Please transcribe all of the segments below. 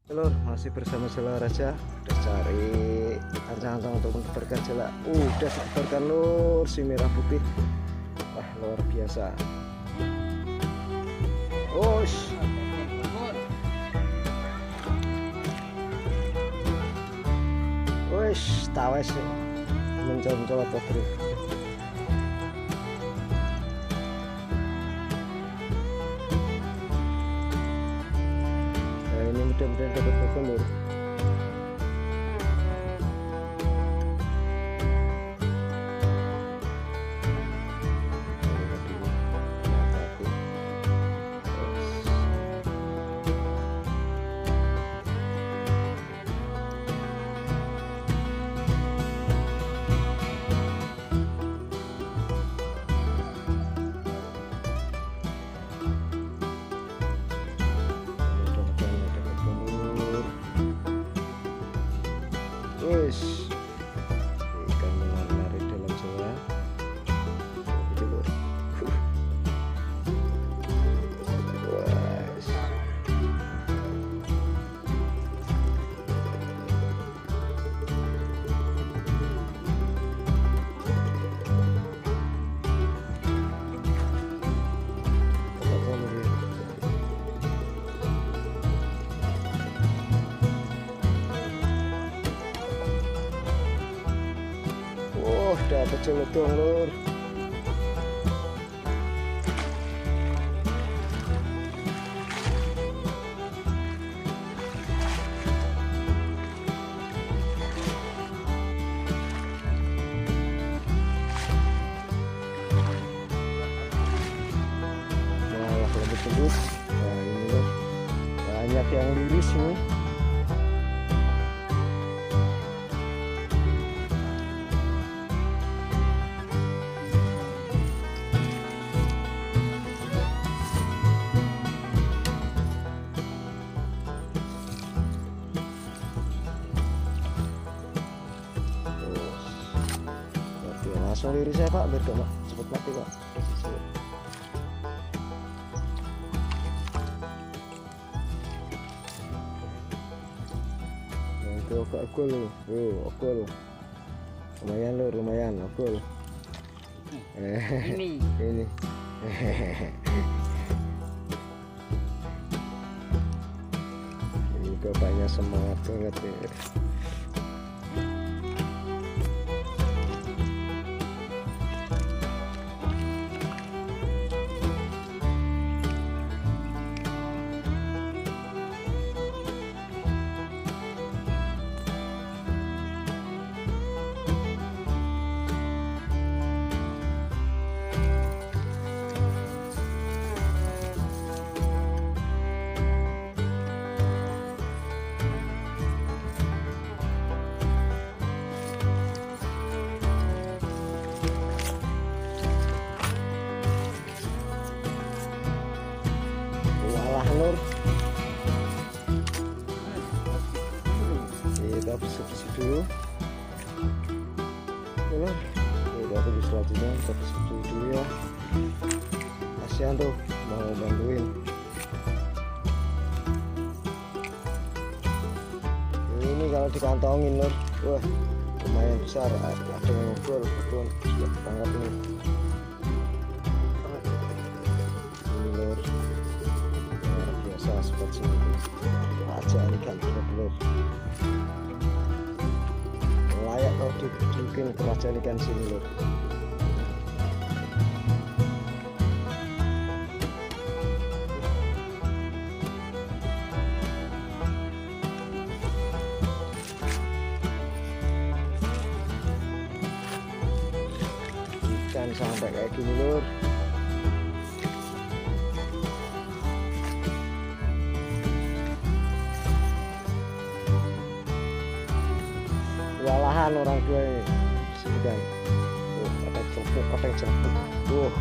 Lur, masih bersama Jela Raja. Udah cari ancang-ancang untuk mendebarkan jela. Udah didebarkan lur, si merah putih. Wah, luar biasa. Osh. Wes, tawes mencoba terus. Nah, ini mudah-mudahan dapat babon lur. Wes, ikan menari dalam jela. Itu lur. Wes. Dapat celotong lur. Malah lembut-lembut. Nah ini lur, banyak yang liris ini. Langsung liris ya pak, biar gak cepet mati pak. Nanti okul nih, okul. Lumayan lur, lumayan okul. Ini Ini. Ini bapaknya semangat banget ya. Lur, kita bersih-bersih dulu. Oke lur, kita tunggu selanjutnya, kita bersih dulu ya. Kasihan tuh mau bantuin. Ini kalau dikantongin lur, wah lumayan besar. Ada yang ngobrol, sudah ditangkap ini. Ini lur, spot sini kerajaan ikan bener-bener layak kalau dibikin kerajaan ikan sini lur. Ikan sampai kayak gini lur. Walahan orang tua ini sini kan. Ada celupuk, ada celupuk.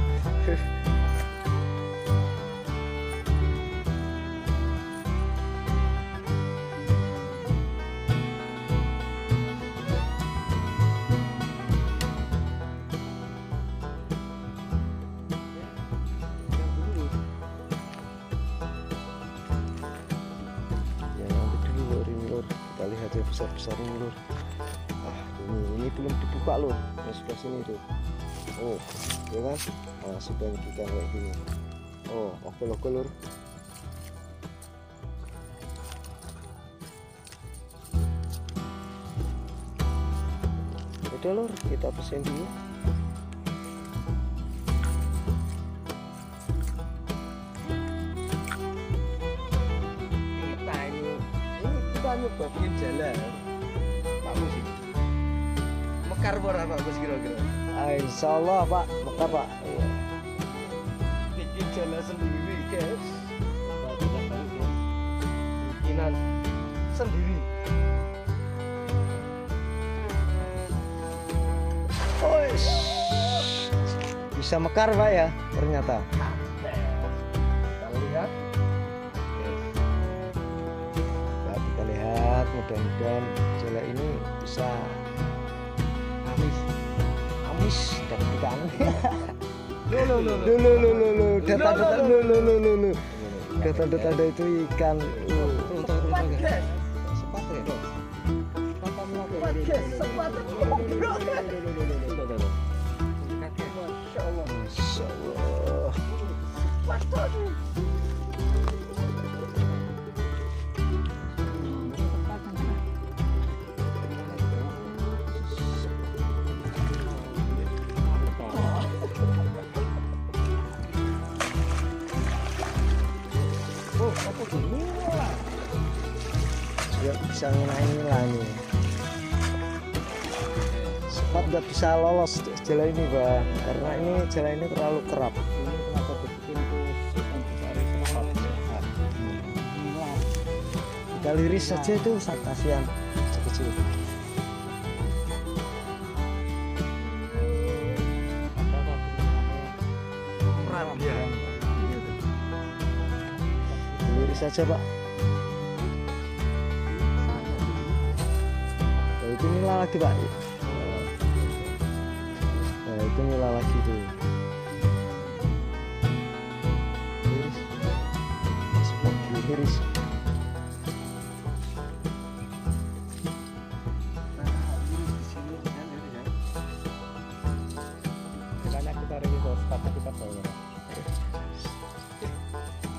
Ya nanti dulu. kita lihat ya besar-besar ini lur. Ah ini belum dibuka lur, yang sebelah sini tuh. Oh ya kan, masih banyak ikan kayak gini. Oh oke lur. Udah lur, kita pesen dulu. Bagian jalan Pak Mus ini mekar apa Pak Mus kira-kira? Insya Allah Pak, mekar Pak. Iya. Bikin jalan sendiri guys, bikinan sendiri. Oh, bisa mekar Pak ya ternyata. Kita lihat. Mudah-mudahan jala ini bisa amis dan ikan. Data itu ikan. Masya Allah. Juga bisa ngilang nih. Sempat nggak bisa lolos jala ini bang, karena ini jala ini terlalu kerap. Kita liris saja itu, kasihan kecil. Liris saja pak. Nah, itu nila lagi pak. Nah itu nila lagi tuh. Liris. Liris.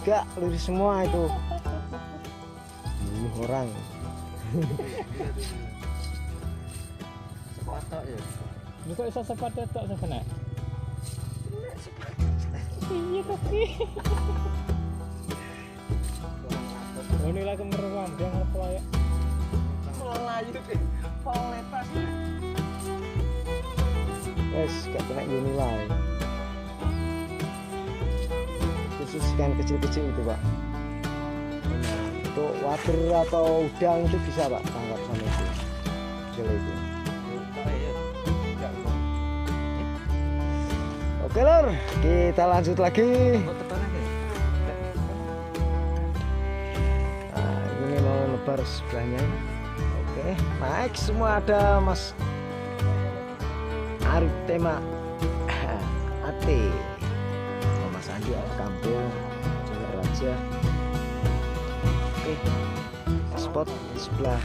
Enggak, liris semua itu. Bunuh orang. Sepatok ya. Lu kok iso sepatok tok sebenarnya? Iya tapi. Oh ini lagi meruang, dia ngerti ya. Melayu deh, poletas. Wes, gak kena nilai. Khusus ikan kecil-kecil itu pak. Untuk wader atau udang itu bisa pak, tangkap sama itu jala itu. Oke lor, kita lanjut lagi. Nah ini mau lebar sebelahnya. Oke, naik semua ada Mas Arif Tema Ate, Mas Andi Kampung Jalan Raja. Oke, spot sebelah